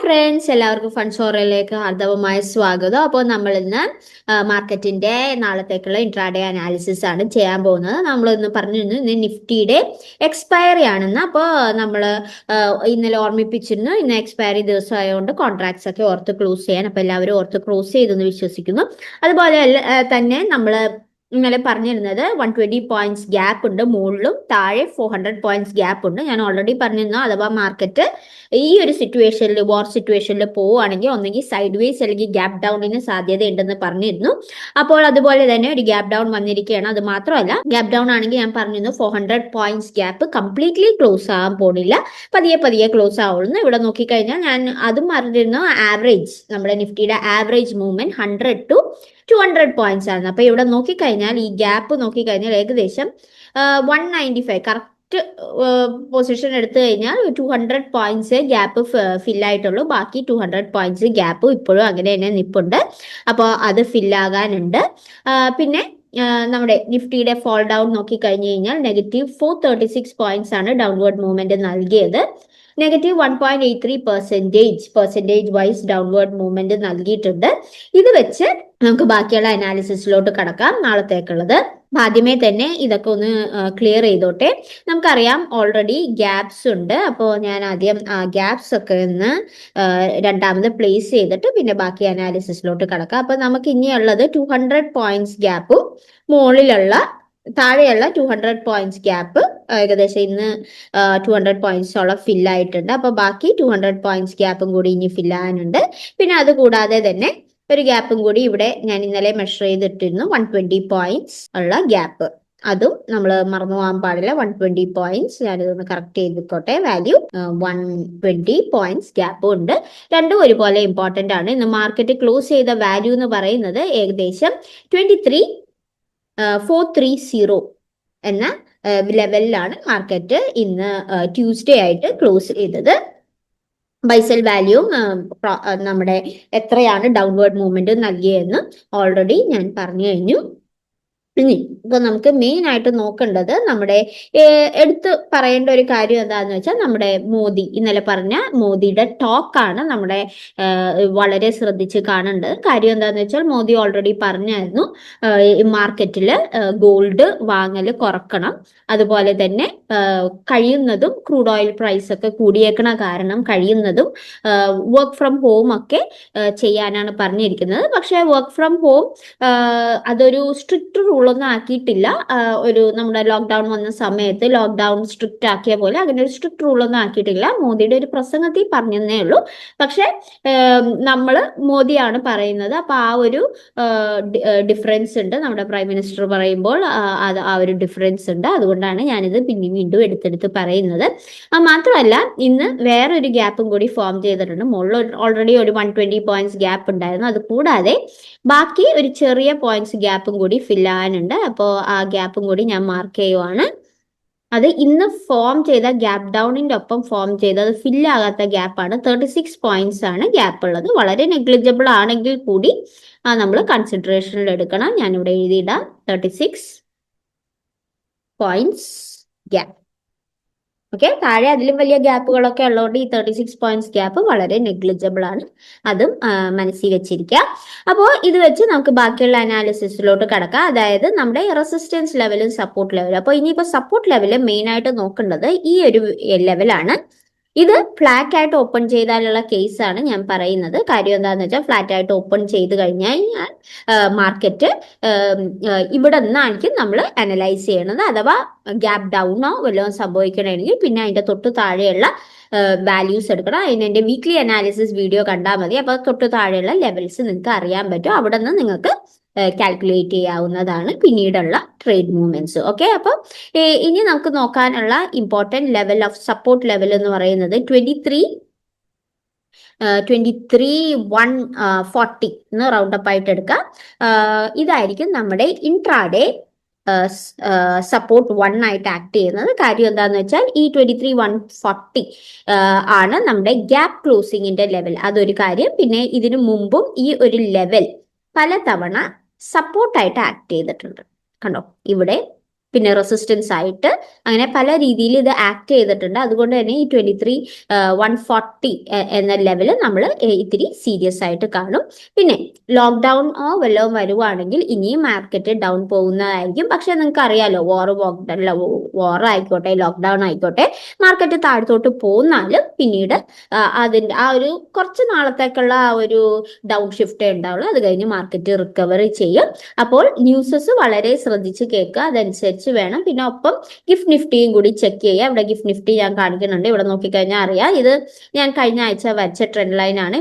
Friends, എല്ലാവർക്കും ഫൺസോറയിലേക്ക് ഹാർദവമായ സ്വാഗതം. അപ്പോൾ നമ്മൾ ഇന്ന് മാർക്കറ്റിന്റെ നാളത്തേക്കുള്ള ഇൻട്രാഡേ അനാലിസിസ് ആണ് ചെയ്യാൻ പോകുന്നത്. നമ്മൾ ഇന്ന് പറഞ്ഞിരുന്നു ഇന്ന് നിഫ്റ്റിയുടെ എക്സ്പയറി ആണെന്ന്. അപ്പോൾ നമ്മൾ ഇന്നലെ ഓർമ്മിപ്പിച്ചിരുന്നു ഇന്ന് എക്സ്പയറി ദിവസം ആയതുകൊണ്ട് കോൺട്രാക്ട്സ് ഒക്കെ ഓർത്ത് ക്ലോസ് ചെയ്യാൻ. അപ്പോൾ എല്ലാവരും ഓർത്ത് ക്ലോസ് ചെയ്തെന്ന് വിശ്വസിക്കുന്നു. അതുപോലെ തന്നെ നമ്മൾ ഇന്നലെ പറഞ്ഞിരുന്നത് 120 പോയിന്റ്സ് ഗ്യാപ്പ് ഉണ്ട്, മുകളിലും താഴെ 400 പോയിന്റ്സ് ഗ്യാപ്പ് ഉണ്ട്. ഞാൻ ഓൾറെഡി പറഞ്ഞിരുന്നു അഥവാ മാർക്കറ്റ് ഈ ഒരു സിറ്റുവേഷനിൽ വാർ സിറ്റുവേഷനിൽ പോവുകയാണെങ്കിൽ ഒന്നെങ്കിൽ സൈഡ് വേസ് അല്ലെങ്കിൽ ഗ്യാപ്പ് ഡൗണിന് സാധ്യതയുണ്ടെന്ന് പറഞ്ഞിരുന്നു. അപ്പോൾ അതുപോലെ തന്നെ ഒരു ഗ്യാപ്പ് ഡൗൺ വന്നിരിക്കുകയാണ്. അത് മാത്രമല്ല, ഗ്യാപ്പ് ഡൗൺ ആണെങ്കിൽ ഞാൻ പറഞ്ഞിരുന്നു 400 പോയിന്റ്സ് ഗ്യാപ്പ് കംപ്ലീറ്റ്ലി ക്ലോസ് ആകാൻ പോണില്ല, പതിയെ ക്ലോസ് ആവുള്ളൂ. ഇവിടെ നോക്കിക്കഴിഞ്ഞാൽ ഞാൻ അതും പറഞ്ഞിരുന്നു ആവറേജ്, നമ്മുടെ നിഫ്റ്റിയുടെ ആവറേജ് മൂവ്മെന്റ് 100 to 200 പോയിന്റ്സ് ആണ്. അപ്പൊ ഇവിടെ നോക്കിക്കഴിഞ്ഞാൽ ഈ ഗ്യാപ്പ് നോക്കിക്കഴിഞ്ഞാൽ ഏകദേശം 195 കറക്റ്റ് പൊസിഷൻ എടുത്തു കഴിഞ്ഞാൽ 200 പോയിന്റ്സ് ഗ്യാപ്പ് ഫില്ലായിട്ടുള്ളൂ. ബാക്കി 200 പോയിന്റ്സ് ഗ്യാപ്പ് ഇപ്പോഴും അങ്ങനെ തന്നെ നിപ്പുണ്ട്. അപ്പോൾ അത് ഫില്ലാകാനുണ്ട്. പിന്നെ നമ്മുടെ നിഫ്റ്റിയുടെ ഫോൾ ഡൗൺ നോക്കിക്കഴിഞ്ഞു കഴിഞ്ഞാൽ -436 പോയിന്റ്സ് ആണ് ഡൗൺവേർഡ് മൂവ്മെന്റ് നൽകിയത്. -1.83% വൈസ് ഡൗൺവേർഡ് മൂവ്മെന്റ് നൽകിയിട്ടുണ്ട്. ഇത് വെച്ച് നമുക്ക് ബാക്കിയുള്ള അനാലിസിസിലോട്ട് കടക്കാം നാളത്തേക്കുള്ളത്. ആദ്യമേ തന്നെ ഇതൊക്കെ ഒന്ന് ക്ലിയർ ചെയ്തോട്ടെ. നമുക്കറിയാം ഓൾറെഡി ഗ്യാപ്സ് ഉണ്ട്. അപ്പോൾ ഞാൻ ആദ്യം ഗ്യാപ്സ് ഒക്കെ ഒന്ന് രണ്ടാമത് പ്ലേസ് ചെയ്തിട്ട് പിന്നെ ബാക്കി അനാലിസിസിലോട്ട് കടക്കാം. അപ്പോൾ നമുക്ക് ഇനിയുള്ളത് 200 പോയിന്റ്സ് ഗ്യാപ്പും മുകളിലുള്ള താഴെയുള്ള 200 പോയിന്റ്സ് ഗ്യാപ്പ് ഏകദേശം ഇന്ന് 200 പോയിന്റ്സോളം ഫില്ലായിട്ടുണ്ട്. അപ്പോൾ ബാക്കി 200 പോയിന്റ്സ് ഗ്യാപ്പും കൂടി ഇനി ഫില്ലാകാനുണ്ട്. പിന്നെ അത് കൂടാതെ തന്നെ ഒരു ഗ്യാപ്പും കൂടി ഇവിടെ ഞാൻ ഇന്നലെ മെഷർ ചെയ്തിട്ടിരുന്നു, 120 പോയിന്റ്സ് ഉള്ള ഗ്യാപ്പ്. അതും നമ്മൾ മറന്നു പോകാൻ പാടില്ല. 120 പോയിന്റ്സ് ഞാനിതൊന്ന് കറക്റ്റ് ചെയ്തിക്കോട്ടെ. വാല്യൂ 120 പോയിന്റ്സ് ഗ്യാപ്പും ഉണ്ട്. രണ്ടും ഒരുപോലെ ഇമ്പോർട്ടന്റ് ആണ്. ഇന്ന് മാർക്കറ്റ് ക്ലോസ് ചെയ്ത വാല്യൂ എന്ന് പറയുന്നത് ഏകദേശം 23,430 എന്ന ലെവലിലാണ് മാർക്കറ്റ് ഇന്ന് ട്യൂസ്ഡേ ആയിട്ട് ക്ലോസ് ചെയ്തത്. ബൈസെൽ വാല്യൂം നമ്മുടെ എത്രയാണ് ഡൗൺവേർഡ് മൂവ്മെന്റ് നൽകിയതെന്ന് ഓൾറെഡി ഞാൻ പറഞ്ഞു കഴിഞ്ഞു. ഇപ്പൊ നമുക്ക് മെയിൻ ആയിട്ട് നോക്കേണ്ടത് നമ്മുടെ എടുത്ത് പറയേണ്ട ഒരു കാര്യം എന്താന്ന് വെച്ചാൽ നമ്മുടെ മോദി ഇന്നലെ പറഞ്ഞ മോദിയുടെ ടോക്കാണ് നമ്മുടെ വളരെ ശ്രദ്ധിച്ച് കാണേണ്ടത്. കാര്യം എന്താന്ന് വെച്ചാൽ മോദി ഓൾറെഡി പറഞ്ഞായിരുന്നു മാർക്കറ്റിൽ ഗോൾഡ് വാങ്ങല് കുറക്കണം, അതുപോലെ തന്നെ കഴിയുന്നതും ക്രൂഡ് ഓയിൽ പ്രൈസ് ഒക്കെ കൂടിയേക്കണ കാരണം കഴിയുന്നതും വർക്ക് ഫ്രം ഹോം ഒക്കെ ചെയ്യാനാണ് പറഞ്ഞിരിക്കുന്നത്. പക്ഷെ വർക്ക് ഫ്രം ഹോം അതൊരു സ്ട്രിക്റ്റ് റൂളൊന്നും ആക്കിയിട്ടില്ല. ഒരു നമ്മുടെ ലോക്ക്ഡൌൺ വന്ന സമയത്ത് ലോക്ക്ഡൌൺ സ്ട്രിക്റ്റ് ആക്കിയ പോലെ അങ്ങനെ ഒരു സ്ട്രിക്റ്റ് റൂളൊന്നും ആക്കിയിട്ടില്ല. മോദിയുടെ ഒരു പ്രസംഗത്തിൽ പറഞ്ഞതേ ഉള്ളൂ. പക്ഷെ മോദിയാണ് പറയുന്നത്. അപ്പൊ ആ ഒരു ഡിഫറൻസ് ഉണ്ട്. നമ്മുടെ പ്രൈം മിനിസ്റ്റർ പറയുമ്പോൾ ആ ഒരു ഡിഫറൻസ് ഉണ്ട്. അതുകൊണ്ടാണ് ഞാനിത് വീണ്ടും എടുത്തെടുത്ത് പറയുന്നത്. മാത്രമല്ല ഇന്ന് വേറൊരു ഗ്യാപ്പും കൂടി ഫോം ചെയ്തിട്ടുണ്ട്. മുകളിൽ ഓൾറെഡി ഒരു 120 പോയിന്റ്സ് ഗ്യാപ്പ് ഉണ്ടായിരുന്നു. അത് കൂടാതെ ബാക്കി ഒരു ചെറിയ പോയിന്റ്സ് ഗ്യാപ്പും കൂടി ഫില്ലാകാനുണ്ട്. അപ്പോൾ ആ ഗ്യാപ്പും കൂടി ഞാൻ മാർക്ക് ചെയ്യുവാണ്. അത് ഇന്ന് ഫോം ചെയ്ത ഗ്യാപ്പ് ഡൗണിന്റെ ഒപ്പം ഫോം ചെയ്തത് ഫില്ലാകാത്ത ഗ്യാപ്പാണ്. 36 പോയിന്റ്സ് ആണ് ഗ്യാപ്പ് ഉള്ളത്. വളരെ നെഗ്ലിജിബിൾ ആണെങ്കിൽ കൂടി നമ്മൾ കൺസിഡറേഷനിൽ എടുക്കണം. ഞാനിവിടെ എഴുതിയിടാം 36 പോയിന്റ്സ് ഗ്യാപ്പ്. ഓക്കെ, താഴെ അതിലും വലിയ ഗ്യാപ്പുകളൊക്കെ ഉള്ളതുകൊണ്ട് ഈ 36 പോയിന്റ്സ് ഗ്യാപ്പ് വളരെ നെഗ്ലിജിബിൾ ആണ്. അതും മനസ്സിൽ വെച്ചിരിക്കുക. അപ്പോൾ ഇത് വെച്ച് നമുക്ക് ബാക്കിയുള്ള അനാലിസിസിലോട്ട് കടക്കാം. അതായത് നമ്മുടെ റെസിസ്റ്റൻസ് ലെവലും സപ്പോർട്ട് ലെവലും. അപ്പോൾ ഇനിയിപ്പോൾ സപ്പോർട്ട് ലെവല് മെയിൻ ആയിട്ട് നോക്കേണ്ടത് ഈ ഒരു ലെവലാണ്. ഇത് ഫ്ലാറ്റ് ആയിട്ട് ഓപ്പൺ ചെയ്താലുള്ള കേസാണ് ഞാൻ പറയുന്നത്. കാര്യം എന്താണെന്ന് വെച്ചാൽ ഫ്ലാറ്റ് ആയിട്ട് ഓപ്പൺ ചെയ്ത് കഴിഞ്ഞാൽ മാർക്കറ്റ് ഇവിടെ നിന്നായിരിക്കും നമ്മൾ അനലൈസ് ചെയ്യണത്. അഥവാ ഗ്യാപ്പ് ഡൗണോ വല്ലതും സംഭവിക്കണമെങ്കിൽ പിന്നെ അതിന്റെ തൊട്ട് താഴെയുള്ള വാല്യൂസ് എടുക്കണം. അതിന് എൻ്റെ വീക്ക്ലി അനാലിസിസ് വീഡിയോ കണ്ടാൽ മതി. അപ്പോൾ തൊട്ട് താഴെയുള്ള ലെവൽസ് നിങ്ങൾക്ക് അറിയാൻ പറ്റും. അവിടെ നിന്ന് നിങ്ങൾക്ക് കാൽക്കുലേറ്റ് ചെയ്യാവുന്നതാണ് പിന്നീടുള്ള ട്രേഡ് മൂവ്മെന്റ്സ്. ഓക്കെ, അപ്പം ഇനി നമുക്ക് നോക്കാനുള്ള important level of support level എന്ന് പറയുന്നത് 23,140 എന്ന് റൗണ്ട് അപ്പ് ആയിട്ട് എടുക്കാം. ഇതായിരിക്കും നമ്മുടെ ഇൻട്രാഡേ സപ്പോർട്ട് 1 ആയിട്ട് ആക്ട് ചെയ്യുന്നത്. കാര്യം എന്താന്ന് വെച്ചാൽ ഈ 23,140 ആണ് നമ്മുടെ ഗ്യാപ്പ് ക്ലോസിങ്ങിന്റെ ലെവൽ. അതൊരു കാര്യം. പിന്നെ ഇതിനു മുമ്പും ഈ ഒരു ലെവൽ പലതവണ സപ്പോർട്ടായിട്ട് ആക്ട് ചെയ്തിട്ടുണ്ട്. കണ്ടോ, ഇവിടെ പിന്നെ റെസിസ്റ്റൻസ് ആയിട്ട്, അങ്ങനെ പല രീതിയിൽ ഇത് ആക്ട് ചെയ്തിട്ടുണ്ട്. അതുകൊണ്ട് തന്നെ ഈ 23,140 എന്ന ലെവൽ നമ്മൾ ഇത്തിരി സീരിയസ് ആയിട്ട് കാണും. പിന്നെ ലോക്ക്ഡൌൺ വല്ലതും വരുവാണെങ്കിൽ ഇനിയും മാർക്കറ്റ് ഡൗൺ പോകുന്നതായിരിക്കും. പക്ഷെ നിങ്ങൾക്ക് അറിയാലോ, വാർ ആയിക്കോട്ടെ ലോക്ക്ഡൌൺ ആയിക്കോട്ടെ, മാർക്കറ്റ് താഴത്തോട്ട് പോന്നാലും പിന്നീട് അതിന്റെ ആ ഒരു കുറച്ച് നാളത്തേക്കുള്ള ആ ഒരു ഡൗൺ ഷിഫ്റ്റേ ഉണ്ടാവുള്ളൂ. അത് കഴിഞ്ഞ് മാർക്കറ്റ് റിക്കവറി ചെയ്യും. അപ്പോൾ ന്യൂസസ് വളരെ ശ്രദ്ധിച്ച് കേൾക്കുക, അതനുസരിച്ച് വേണം. പിന്നെ ഒപ്പം ഗിഫ്റ്റ് നിഫ്റ്റിയും കൂടി ചെക്ക് ചെയ്യുക. ഇവിടെ ഗിഫ്റ്റ് നിഫ്റ്റി ഞാൻ കാണിക്കുന്നുണ്ട്. ഇവിടെ നോക്കിക്കഴിഞ്ഞാൽ അറിയാം, ഇത് ഞാൻ കഴിഞ്ഞ ആഴ്ച വരച്ച ട്രെൻഡ് ലൈൻ ആണ്.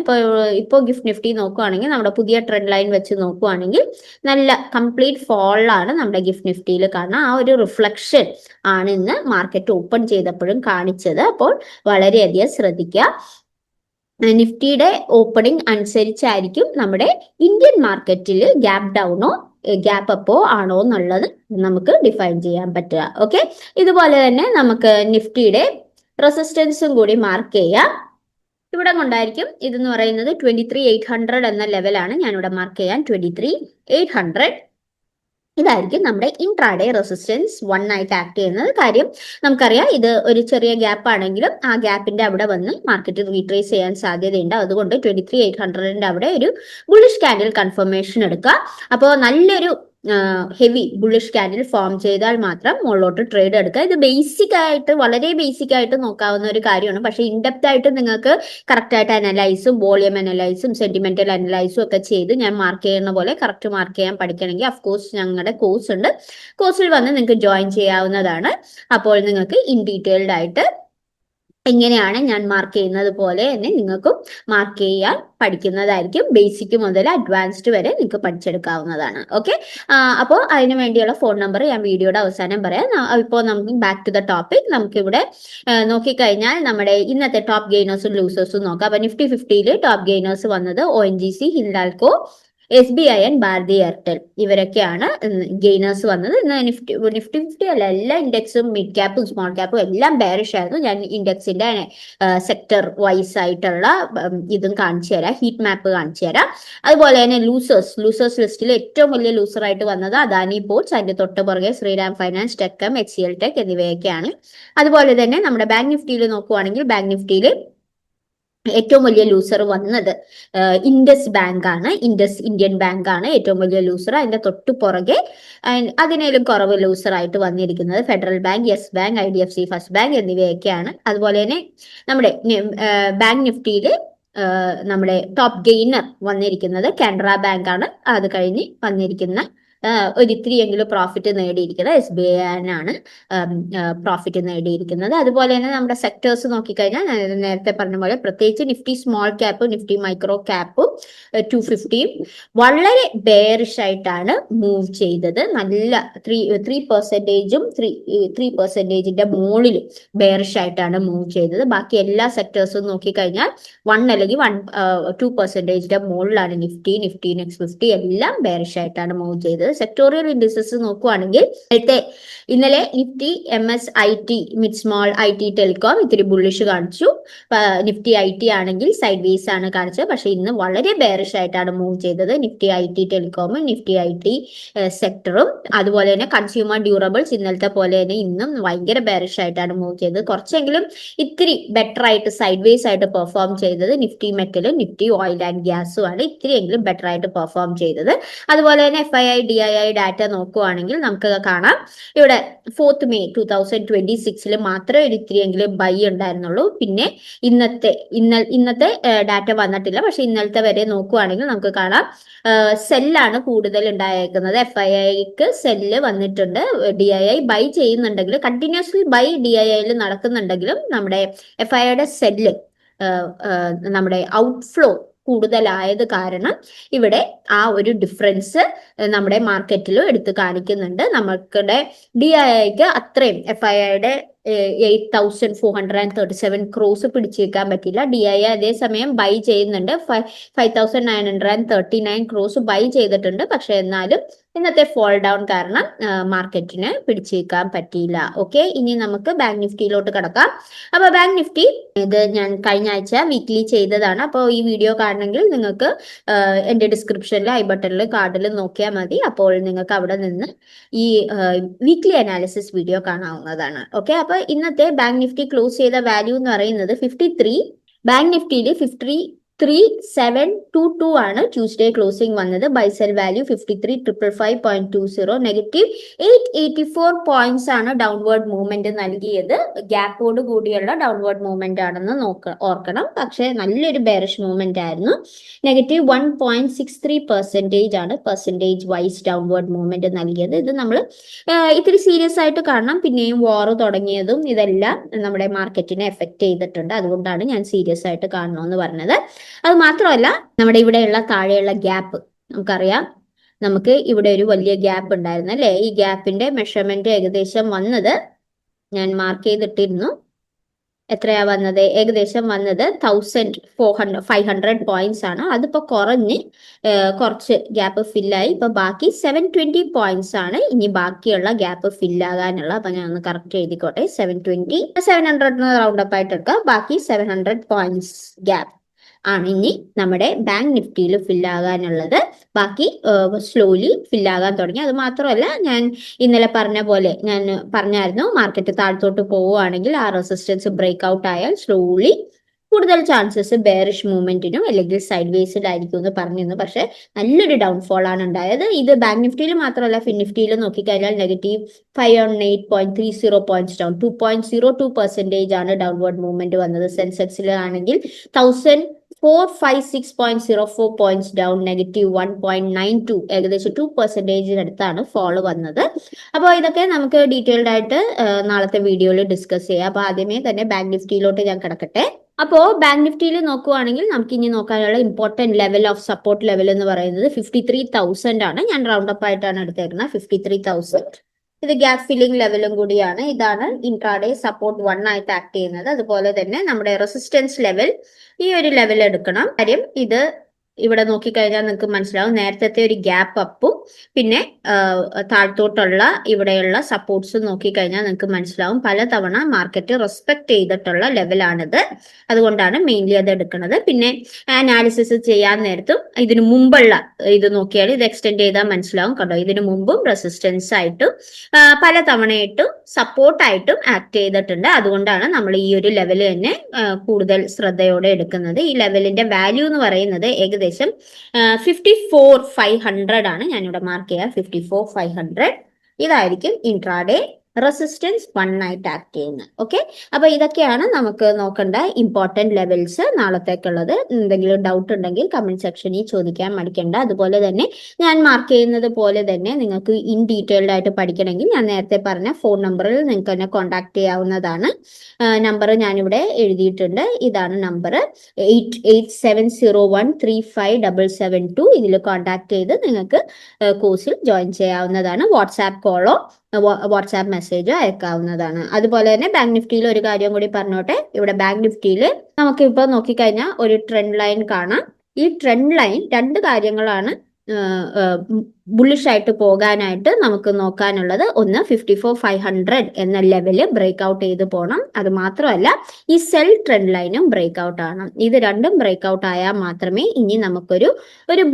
ഇപ്പോൾ ഗിഫ്റ്റ് നിഫ്റ്റി നോക്കുവാണെങ്കിൽ, നമ്മുടെ പുതിയ ട്രെൻഡ് ലൈൻ വെച്ച് നോക്കുവാണെങ്കിൽ നല്ല കംപ്ലീറ്റ് ഫോളാണ് നമ്മുടെ ഗിഫ്റ്റ് നിഫ്റ്റിയിൽ കാണുന്നത്. ആ ഒരു റിഫ്ലക്ഷൻ ആണ് ഇന്ന് മാർക്കറ്റ് ഓപ്പൺ ചെയ്തപ്പോഴും കാണിച്ചത്. അപ്പോൾ വളരെയധികം ശ്രദ്ധിക്കുക. നിഫ്റ്റിയുടെ ഓപ്പണിംഗ് അനുസരിച്ചായിരിക്കും നമ്മുടെ ഇന്ത്യൻ മാർക്കറ്റിൽ ഗ്യാപ് ഡൗണോ ഗ്യാപ്പ് അപ്പോ ആണോ എന്നുള്ളത് നമുക്ക് ഡിഫൈൻ ചെയ്യാൻ പറ്റുക. ഓക്കെ, ഇതുപോലെ തന്നെ നമുക്ക് നിഫ്റ്റിയുടെ റെസിസ്റ്റൻസും കൂടി മാർക്ക് ചെയ്യാം. ഇവിടെ കൊണ്ടായിരിക്കും ഇതെന്ന് പറയുന്നത് 23,800 എന്ന ലെവലാണ് ഞാനിവിടെ മാർക്ക് ചെയ്യാൻ. 23,800 ഇതായിരിക്കും നമ്മുടെ ഇൻട്രാഡേ റെസിസ്റ്റൻസ് 1 ആയിട്ട് ആക്ട് ചെയ്യുന്നത്. കാര്യം നമുക്കറിയാം, ഇത് ഒരു ചെറിയ ഗ്യാപ്പ് ആണെങ്കിലും ആ ഗ്യാപ്പിന്റെ അവിടെ വന്ന് മാർക്കറ്റ് റീട്രേസ് ചെയ്യാൻ സാധ്യതയുണ്ട്. അതുകൊണ്ട് 23,800 അവിടെ ഒരു ബുള്ളിഷ് ക്യാൻഡിൽ കൺഫർമേഷൻ എടുക്കുക. അപ്പോൾ നല്ലൊരു ഹെവി ബുള്ളിഷ് ക്യാൻഡിൽ ഫോം ചെയ്താൽ മാത്രം മുകളിലോട്ട് ട്രേഡ് എടുക്കുക. ഇത് ബേസിക് ആയിട്ട്, വളരെ ബേസിക് ആയിട്ട് നോക്കാവുന്ന ഒരു കാര്യമാണ്. പക്ഷെ ഇൻഡെപ്ത് ആയിട്ട് നിങ്ങൾക്ക് കറക്റ്റ് ആയിട്ട് അനലൈസും വോളിയം അനലൈസും സെന്റിമെന്റൽ അനലൈസും ഒക്കെ ചെയ്ത് ഞാൻ മാർക്ക് ചെയ്യുന്ന പോലെ കറക്റ്റ് മാർക്ക് ചെയ്യാൻ പഠിക്കണമെങ്കിൽ അഫ്കോഴ്സ് ഞങ്ങളുടെ കോഴ്സ് ഉണ്ട്. കോഴ്സിൽ വന്ന് നിങ്ങൾക്ക് ജോയിൻ ചെയ്യാവുന്നതാണ്. അപ്പോൾ നിങ്ങൾക്ക് ഇൻ ഡീറ്റെയിൽഡ് ആയിട്ട് എങ്ങനെയാണ് ഞാൻ മാർക്ക് ചെയ്യുന്നത് പോലെ തന്നെ നിങ്ങൾക്കും മാർക്ക് ചെയ്യാൻ പഠിക്കുന്നതായിരിക്കും. ബേസിക് മുതൽ അഡ്വാൻസ്ഡ് വരെ നിങ്ങൾക്ക് പഠിച്ചെടുക്കാവുന്നതാണ്. ഓക്കെ, അപ്പോൾ അതിന് വേണ്ടിയുള്ള ഫോൺ നമ്പർ ഞാൻ വീഡിയോയുടെ അവസാനം പറയാം. ഇപ്പോൾ നമുക്ക് ബാക്ക് ടു ദ ടോപ്പിക്. നമുക്കിവിടെ നോക്കിക്കഴിഞ്ഞാൽ നമ്മുടെ ഇന്നത്തെ ടോപ്പ് ഗെയിനേഴ്സും ലൂസേഴ്സും നോക്കാം. അപ്പൊ നിഫ്റ്റി 50 ടോപ്പ് ഗെയിനേഴ്സ് വന്നത് ONGC, Hindalco, SBI and Bharti Airtel. ഇവരൊക്കെയാണ് ഗെയിനേഴ്സ് വന്നത്. ഇന്ന് നിഫ്റ്റി 50 അല്ല, എല്ലാ ഇൻഡെക്സും മിഡ് ക്യാപ്പും സ്മോൾ ക്യാപ്പും എല്ലാം ബെയറിഷ് ആയിരുന്നു. ഞാൻ ഇൻഡെക്സിന്റെ സെക്ടർ വൈസ് ആയിട്ടുള്ള ഇതും കാണിച്ചു തരാം, ഹീറ്റ് മാപ്പ് കാണിച്ചു തരാം. അതുപോലെ തന്നെ ലൂസേഴ്സ് ലിസ്റ്റിൽ ഏറ്റവും വലിയ ലൂസർ ആയിട്ട് വന്നത് അദാനി പോർട്സ്, അതിന്റെ തൊട്ട് പുറകെ ശ്രീറാം ഫൈനാൻസ്, ടെക്കം, HCL ടെക് എന്നിവയൊക്കെയാണ്. അതുപോലെ തന്നെ നമ്മുടെ ബാങ്ക് നിഫ്റ്റിയിൽ നോക്കുവാണെങ്കിൽ, ബാങ്ക് നിഫ്റ്റിയിൽ ഏറ്റവും വലിയ ലൂസർ വന്നത് ഇൻഡസ് ബാങ്ക് ആണ്. ഇന്ത്യൻ ബാങ്ക് ആണ് ഏറ്റവും വലിയ ലൂസർ. അതിന്റെ തൊട്ടു പുറകെ അതിനേലും കുറവ് ലൂസർ ആയിട്ട് വന്നിരിക്കുന്നത് federal bank, yes bank, IDFC first bank എന്നിവയൊക്കെയാണ്. അതുപോലെ തന്നെ നമ്മുടെ ബാങ്ക് നിഫ്റ്റിയിൽ നമ്മുടെ ടോപ്പ് ഗെയിനർ വന്നിരിക്കുന്നത് കാനറ ബാങ്ക് ആണ്. അത് കഴിഞ്ഞ് വന്നിരിക്കുന്ന ഒരു ഇത്തിരിയെങ്കിലും പ്രോഫിറ്റ് നേടിയിരിക്കുന്നത് SBI ആണ് പ്രോഫിറ്റ് നേടിയിരിക്കുന്നത്. അതുപോലെ തന്നെ നമ്മുടെ സെക്ടേഴ്സ് നോക്കിക്കഴിഞ്ഞാൽ നേരത്തെ പറഞ്ഞ പോലെ പ്രത്യേകിച്ച് നിഫ്റ്റി സ്മോൾ ക്യാപ്പും നിഫ്റ്റി മൈക്രോ ക്യാപ്പും 250യും വളരെ ബെയറിഷ് ആയിട്ടാണ് മൂവ് ചെയ്തത്. നല്ല 3%ഉം 3%ന്റെ മുകളിൽ ബെയറിഷ് ആയിട്ടാണ് മൂവ് ചെയ്തത്. ബാക്കി എല്ലാ സെക്ടേഴ്സും നോക്കിക്കഴിഞ്ഞാൽ 1 അല്ലെങ്കിൽ 2%ന്റെ മുകളിലാണ് നിഫ്റ്റി നെക്സ്റ്റ് 50 എല്ലാം ബെയറിഷ് ആയിട്ടാണ് മൂവ് ചെയ്തത്. സെക്ടോറിയൽ ഇൻഡിസസ് നോക്കുവാണെങ്കിൽ ഇന്നലെ Nifty MSIT mid small IT telecom ഇത്തിരി ബുള്ളിഷ് കാണിച്ചു. നിഫ്റ്റി IT ആണെങ്കിൽ സൈഡ് വേസ് ആണ് കാണിച്ചത്. പക്ഷെ ഇന്ന് വളരെ ബെയറിഷ് ആയിട്ടാണ് മൂവ് ചെയ്തത് നിഫ്റ്റി IT ടെലികോമും നിഫ്റ്റി IT സെക്ടറും. അതുപോലെ തന്നെ കൺസ്യൂമർ ഡ്യൂറബിൾസ് ഇന്നലത്തെ പോലെ തന്നെ ഇന്നും ഭയങ്കര ബെയറിഷ് ആയിട്ടാണ് മൂവ് ചെയ്തത്. കുറച്ചെങ്കിലും ഇത്തിരി ബെറ്റർ ആയിട്ട് സൈഡ് വേസ് ആയിട്ട് പെർഫോം ചെയ്തത് നിഫ്റ്റി മെറ്റലും നിഫ്റ്റി ഓയിൽ ആൻഡ് ഗ്യാസും ആണ് ഇത്തിരിയെങ്കിലും ബെറ്റർ ആയിട്ട് പെർഫോം ചെയ്തത്. അതുപോലെ തന്നെ FII DII ഡാറ്റ നോക്കുവാണെങ്കിൽ നമുക്ക് കാണാം, ഇവിടെ 4th May 2026 മാത്രമേ ഒരു ഇത്തിരിയെങ്കിലും ബൈ ഉണ്ടായിരുന്നുള്ളൂ. പിന്നെ ഇന്നത്തെ ഡാറ്റ വന്നിട്ടില്ല. പക്ഷെ ഇന്നലത്തെ വരെ നോക്കുവാണെങ്കിൽ നമുക്ക് കാണാം സെല്ലാണ് കൂടുതൽ ഉണ്ടായേക്കുന്നത്. FIIക്ക് സെല്ല് വന്നിട്ടുണ്ട്. DII ബൈ ചെയ്യുന്നുണ്ടെങ്കിലും, കണ്ടിന്യൂസ്ലി ബൈ DIIയിൽ നടക്കുന്നുണ്ടെങ്കിലും നമ്മുടെ FIIയുടെ സെല്ല് നമ്മുടെ ഔട്ട്ഫ്ലോ കൂടുതലായത് കാരണം ഇവിടെ ആ ഒരു ഡിഫറൻസ് നമ്മുടെ മാർക്കറ്റിലും എടുത്ത് കാണിക്കുന്നുണ്ട്. നമുക്കിടെ DIIക്ക് അത്രയും FIIയുടെ 8,437 ക്രോസ് പിടിച്ചേക്കാൻ പറ്റില്ല. DII അതേസമയം ബൈ ചെയ്യുന്നുണ്ട്. 5,939 ക്രോസ് ബൈ ചെയ്തിട്ടുണ്ട്. പക്ഷെ എന്നാലും ഇന്നത്തെ ഫോൾ ഡൗൺ കാരണം മാർക്കറ്റിന് പിടിച്ചേക്കാൻ പറ്റിയില്ല. ഓക്കെ, ഇനി നമുക്ക് ബാങ്ക് നിഫ്റ്റിയിലോട്ട് കടക്കാം. അപ്പോൾ ബാങ്ക് നിഫ്റ്റി ഇത് ഞാൻ കഴിഞ്ഞ ആഴ്ച വീക്ക്ലി ചെയ്തതാണ്. അപ്പോൾ ഈ വീഡിയോ കാണണമെങ്കിൽ നിങ്ങൾക്ക് എൻ്റെ ഡിസ്ക്രിപ്ഷനിൽ ഐ ബട്ടണിൽ കാർഡിൽ നോക്കിയാൽ മതി. അപ്പോൾ നിങ്ങൾക്ക് അവിടെ നിന്ന് ഈ വീക്ക്ലി അനാലിസിസ് വീഡിയോ കാണാവുന്നതാണ്. ഓക്കെ, അപ്പോൾ ഇന്നത്തെ ബാങ്ക് നിഫ്റ്റി ക്ലോസ് ചെയ്ത വാല്യൂ എന്ന് പറയുന്നത് 53. ബാങ്ക് നിഫ്റ്റിയിൽ 53,722 ആണ് ട്യൂസ്ഡേ ക്ലോസിംഗ് വന്നത്. Buy sell value 53,555.20, negative 884 points ആണ് ഡൗൺവേർഡ് മൂവ്മെന്റ് നൽകിയത്. ഗ്യാപ്പോട് കൂടിയുള്ള ഡൗൺവേർഡ് മൂവ്മെന്റ് ആണെന്ന് ഓർക്കണം. പക്ഷെ നല്ലൊരു ബെയറിഷ് മൂവ്മെന്റ് ആയിരുന്നു. നെഗറ്റീവ് 1.63% ആണ് പെർസെൻറ്റേജ് വൈസ് ഡൗൺവേർഡ് മൂവ്മെന്റ് നൽകിയത്. ഇത് നമ്മൾ ഇത്തിരി സീരിയസ് ആയിട്ട് കാണണം. പിന്നെയും വാർ തുടങ്ങിയതും ഇതെല്ലാം നമ്മുടെ മാർക്കറ്റിനെ എഫക്ട് ചെയ്തിട്ടുണ്ട്. അതുകൊണ്ടാണ് ഞാൻ സീരിയസ് ആയിട്ട് കാണണമെന്ന് പറഞ്ഞത്. അത് മാത്രമല്ല, നമ്മുടെ ഇവിടെയുള്ള താഴെയുള്ള ഗ്യാപ്പ് നമുക്കറിയാം. നമുക്ക് ഇവിടെ ഒരു വലിയ ഗ്യാപ്പ് ഉണ്ടായിരുന്നു അല്ലേ? ഈ ഗ്യാപ്പിന്റെ മെഷർമെന്റ് ഏകദേശം വന്നത് ഞാൻ മാർക്ക് ചെയ്തിട്ടിരുന്നു. എത്രയാ വന്നത്? ഏകദേശം വന്നത് 1,500 പോയിന്റ്സ് ആണ്. അതിപ്പോ കുറച്ച് ഗ്യാപ്പ് ഫില്ലായി. ഇപ്പൊ ബാക്കി 720 പോയിന്റ്സ് ആണ് ഇനി ബാക്കിയുള്ള ഗ്യാപ്പ് ഫില്ലാകാനുള്ള. അപ്പൊ ഞാൻ ഒന്ന് കറക്റ്റ് എഴുതിക്കോട്ടെ. 720, 700 റൗണ്ട് അപ്പ് ആയിട്ട് എടുക്കാം. ബാക്കി 700 പോയിന്റ്സ് ഗ്യാപ്പ് ആണ് ഇനി നമ്മുടെ ബാങ്ക് നിഫ്റ്റിയിൽ ഫില്ലാകാനുള്ളത്. ബാക്കി സ്ലോലി ഫില്ലാകാൻ തുടങ്ങി. അത് മാത്രമല്ല, ഞാൻ ഇന്നലെ പറഞ്ഞ പോലെ ഞാൻ പറഞ്ഞായിരുന്നു, മാർക്കറ്റ് താഴത്തോട്ട് പോവുകയാണെങ്കിൽ ആ റെസിസ്റ്റൻസ് ബ്രേക്ക് ഔട്ട് ആയാൽ സ്ലോലി കൂടുതൽ ചാൻസസ് ബെയറിഷ് മൂവ്മെന്റിനും അല്ലെങ്കിൽ സൈഡ് വേസിലായിരിക്കും എന്ന് പറഞ്ഞിരുന്നു. പക്ഷെ നല്ലൊരു ഡൗൺഫോൾ ആണ് ഉണ്ടായത്. ഇത് ബാങ്ക് നിഫ്റ്റിയിൽ മാത്രമല്ല, ഫിൻ നിഫ്റ്റിയിൽ നോക്കിക്കഴിഞ്ഞാൽ നെഗറ്റീവ് 518.30 പോയിന്റ്സ് ഡൗൺ, 2.02% ആണ് ഡൗൺവേർഡ് മൂവ്മെന്റ് വന്നത്. സെൻസെക്സിൽ ആണെങ്കിൽ 1,456.04 പോയിന്റ്സ് ഡൗൺ, നെഗറ്റീവ് 1.92, ഏകദേശം 2% അടുത്താണ് ഫോള് വന്നത്. അപ്പോൾ ഇതൊക്കെ നമുക്ക് ഡീറ്റെയിൽഡ് ആയിട്ട് നാളത്തെ വീഡിയോയിൽ ഡിസ്കസ് ചെയ്യാം. അപ്പോൾ ആദ്യമേ തന്നെ ബാങ്ക് നിഫ്റ്റിയിലോട്ട് ഞാൻ കിടക്കട്ടെ. അപ്പോൾ ബാങ്ക് നിഫ്റ്റിയിൽ നോക്കുവാണെങ്കിൽ നമുക്ക് ഇനി നോക്കാനുള്ള important level of support level എന്ന് പറയുന്നത് 53,000 ആണ്. ഞാൻ റൗണ്ട് അപ്പ് ആയിട്ടാണ് എടുത്തേക്കുന്നത്. 53,000 ഇത് ഗ്യാപ്പ് ഫില്ലിംഗ് ലെവലും കൂടിയാണ്. ഇതാണ് ഇൻട്രാഡേ സപ്പോർട്ട് 1 ആയിട്ട് ആക്ട് ചെയ്യുന്നത്. അതുപോലെ തന്നെ നമ്മുടെ റെസിസ്റ്റൻസ് ലെവൽ ഈ ഒരു ലെവൽ എടുക്കണം. കാര്യം ഇത് ഇവിടെ നോക്കിക്കഴിഞ്ഞാൽ നിങ്ങൾക്ക് മനസ്സിലാവും, നേരത്തെ ഒരു ഗ്യാപ്പ് അപ്പും പിന്നെ താഴ്ത്തോട്ടുള്ള ഇവിടെയുള്ള സപ്പോർട്ട്സും നോക്കിക്കഴിഞ്ഞാൽ നിങ്ങൾക്ക് മനസ്സിലാവും പലതവണ മാർക്കറ്റ് റെസ്പെക്ട് ചെയ്തിട്ടുള്ള ലെവലാണിത്. അതുകൊണ്ടാണ് മെയിൻലി അത് എടുക്കുന്നത്. പിന്നെ അനാലിസിസ് ചെയ്യാൻ നേരത്തും ഇതിനു മുമ്പുള്ള ഇത് നോക്കിയാൽ ഇത് എക്സ്റ്റെൻഡ് ചെയ്താൽ മനസ്സിലാവും. കണ്ടോ, ഇതിനു മുമ്പും റെസിസ്റ്റൻസ് ആയിട്ടും പലതവണയായിട്ടും സപ്പോർട്ടായിട്ടും ആക്ട് ചെയ്തിട്ടുണ്ട്. അതുകൊണ്ടാണ് നമ്മൾ ഈ ഒരു ലെവൽ തന്നെ കൂടുതൽ ശ്രദ്ധയോടെ എടുക്കുന്നത്. ഈ ലെവലിന്റെ വാല്യൂ എന്ന് പറയുന്നത് ഏകദേശം 54,500 ആണ്. ഞാനിവിടെ മാർക്ക് ചെയ്യാം. 54,500 ഇതായിരിക്കും ഇൻട്രാഡേ റെസിസ്റ്റൻസ് 1 ആയിട്ട് ആക്ട് ചെയ്യുന്നത്. ഓക്കെ, അപ്പൊ ഇതൊക്കെയാണ് നമുക്ക് നോക്കേണ്ട ഇമ്പോർട്ടന്റ് ലെവൽസ് നാളത്തേക്കുള്ളത്. എന്തെങ്കിലും ഡൗട്ട് ഉണ്ടെങ്കിൽ കമന്റ് സെക്ഷനിൽ ചോദിക്കാൻ മടിക്കണ്ട. അതുപോലെ തന്നെ ഞാൻ മാർക്ക് ചെയ്യുന്നത് പോലെ തന്നെ നിങ്ങൾക്ക് ഇൻ ഡീറ്റെയിൽഡ് ആയിട്ട് പഠിക്കണമെങ്കിൽ ഞാൻ നേരത്തെ പറഞ്ഞ ഫോൺ നമ്പറിൽ നിങ്ങൾക്ക് എന്നെ കോൺടാക്ട് ചെയ്യാവുന്നതാണ്. നമ്പർ ഞാനിവിടെ എഴുതിയിട്ടുണ്ട്. ഇതാണ് നമ്പർ 8870135772. ഇതിൽ കോൺടാക്ട് ചെയ്ത് നിങ്ങൾക്ക് കോഴ്സിൽ ജോയിൻ ചെയ്യാവുന്നതാണ്. വാട്സാപ്പ് കോളോ വാട്സാപ്പ് മെസ്സേജോ അയക്കാവുന്നതാണ്. അതുപോലെ തന്നെ ബാങ്ക് നിഫ്റ്റിയിൽ ഒരു കാര്യം കൂടി പറഞ്ഞോട്ടെ. ഇവിടെ ബാങ്ക് നിഫ്റ്റിയിൽ നമുക്കിപ്പോൾ നോക്കിക്കഴിഞ്ഞാൽ ഒരു ട്രെൻഡ് ലൈൻ കാണാം. ഈ ട്രെൻഡ് ലൈൻ രണ്ട് കാര്യങ്ങളാണ് ബുള്ളിഷ് ആയിട്ട് പോകാനായിട്ട് നമുക്ക് നോക്കാനുള്ളത്. ഒന്ന് 54,500 എന്ന ലെവല് ബ്രേക്ക് ഔട്ട് ചെയ്ത് പോകണം. അത് മാത്രമല്ല ഈ സെൽ ട്രെൻഡ് ലൈനും ബ്രേക്ക് ഔട്ട് ആണ്. ഇത് രണ്ടും ബ്രേക്ക് ഔട്ട് ആയാൽ മാത്രമേ ഇനി നമുക്കൊരു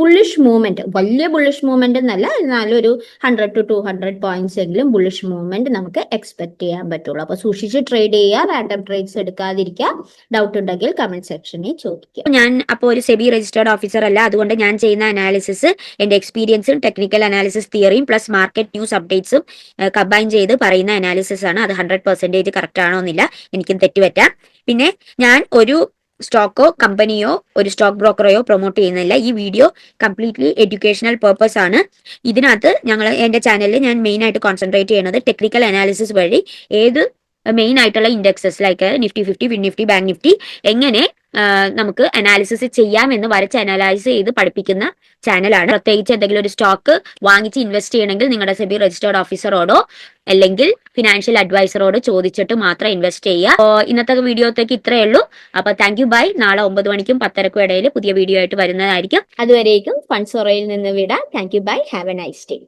ബുള്ളിഷ് മൂവ്മെന്റ്, വലിയ ബുള്ളിഷ് മൂവ്മെന്റ് എന്നല്ല, എന്നാലും ഒരു 100 to 200 പോയിന്റ്സ് എങ്കിലും ബുള്ളിഷ് മൂവ്മെന്റ് നമുക്ക് എക്സ്പെക്ട് ചെയ്യാൻ പറ്റുള്ളൂ. അപ്പൊ സൂക്ഷിച്ച് ട്രേഡ് ചെയ്യുക, റാൻഡം ട്രേഡ്സ് എടുക്കാതിരിക്കുക. ഡൗട്ട് ഉണ്ടെങ്കിൽ കമന്റ് സെക്ഷനിൽ ചോദിക്കുക. ഞാൻ അപ്പോൾ ഒരു സെബി രജിസ്റ്റേർഡ് ഓഫീസർ അല്ല. അതുകൊണ്ട് ഞാൻ ചെയ്യുന്ന അനാലിസിസ് എന്റെ എക്സ്പീരിയൻസും ടെക്നിക്കൽ അനാലിസിസ് തിയറിയും പ്ലസ് മാർക്കറ്റ് ന്യൂസ് അപ്ഡേറ്റ്സും കമ്പൈൻ ചെയ്ത് പറയുന്ന അനാലിസിസ് ആണ്. അത് 100% കറക്റ്റ് ആണോ എന്നില്ല, എനിക്കും തെറ്റുപറ്റാം. പിന്നെ ഞാൻ ഒരു സ്റ്റോക്കോ കമ്പനിയോ ഒരു സ്റ്റോക്ക് ബ്രോക്കറെയോ പ്രൊമോട്ട് ചെയ്യുന്നില്ല. ഈ വീഡിയോ കംപ്ലീറ്റ്ലി എഡ്യൂക്കേഷണൽ പർപ്പസ് ആണ്. ഇതിനകത്ത് എന്റെ ചാനലിൽ ഞാൻ മെയിൻ ആയിട്ട് കോൺസെൻട്രേറ്റ് ചെയ്യുന്നത് ടെക്നിക്കൽ അനാലിസിസ് വഴി ഏത് മെയിൻ ആയിട്ടുള്ള indexes like Nifty 50, fin Nifty, bank Nifty എങ്ങനെ നമുക്ക് അനാലിസിസ് ചെയ്യാമെന്ന് വരച്ച് അനലൈസ് ചെയ്ത് പഠിപ്പിക്കുന്ന ചാനലാണ്. പ്രത്യേകിച്ച് എന്തെങ്കിലും ഒരു സ്റ്റോക്ക് വാങ്ങിച്ച് ഇൻവെസ്റ്റ് ചെയ്യണമെങ്കിൽ നിങ്ങളുടെ സെബി രജിസ്റ്റേർഡ് ഓഫീസറോടോ അല്ലെങ്കിൽ ഫിനാൻഷ്യൽ അഡ്വൈസറോട് ചോദിച്ചിട്ട് മാത്രം ഇൻവെസ്റ്റ് ചെയ്യുക. ഇന്നത്തെ വീഡിയോത്തേക്ക് ഇത്രയേ ഉള്ളൂ. അപ്പൊ താങ്ക് യു, ബൈ. നാളെ 9 മണിക്കും 10:30ക്കും ഇടയിൽ പുതിയ വീഡിയോ ആയിട്ട് വരുന്നതായിരിക്കും. അതുവരേക്കും ഫണ്ട്സോറയിൽ നിന്ന് വിടാം. Thank you, bye. Have a nice day.